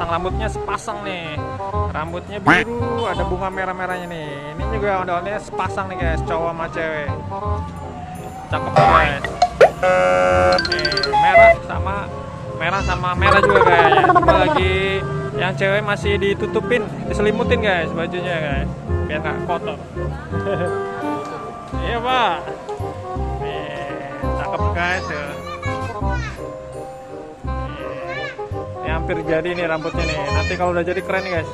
sepasang rambutnya, sepasang nih. Rambutnya biru, ada bunga merah-merahnya nih. Ini juga ondel-ondel sepasang nih guys, cowok sama cewek. Cakep nih guys. Merah sama merah juga guys. Cuma lagi yang cewek masih ditutupin, diselimutin guys bajunya guys, biar nggak kotor. Iya pak. Nih, cakep guys ya. Ini hampir jadi nih rambutnya nih. Nanti kalau udah jadi keren nih guys.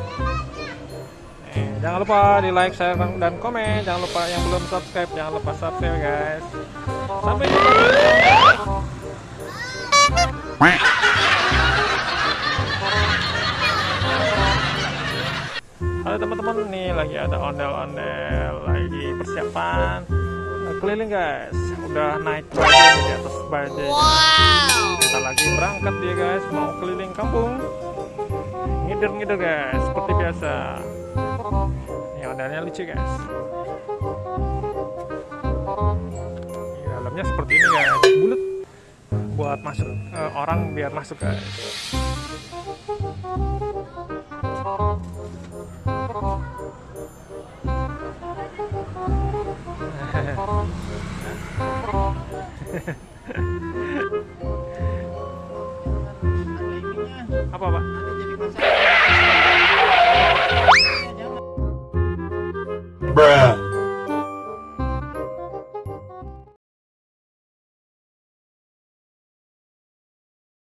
Nih, jangan lupa di like, share, dan komen. Jangan lupa yang belum subscribe, jangan lupa subscribe guys. Sampai jumpa. Halo teman-teman, nih lagi ada ondel-ondel, lagi persiapan keliling guys. Udah naik bajai di atas bajai. Kita lagi berangkat ya guys, mau keliling kampung. Ngider-ngider guys, seperti biasa. Ini ondelnya lucu guys. Di dalamnya seperti ini guys, bulat buat masuk orang biar masuk guys.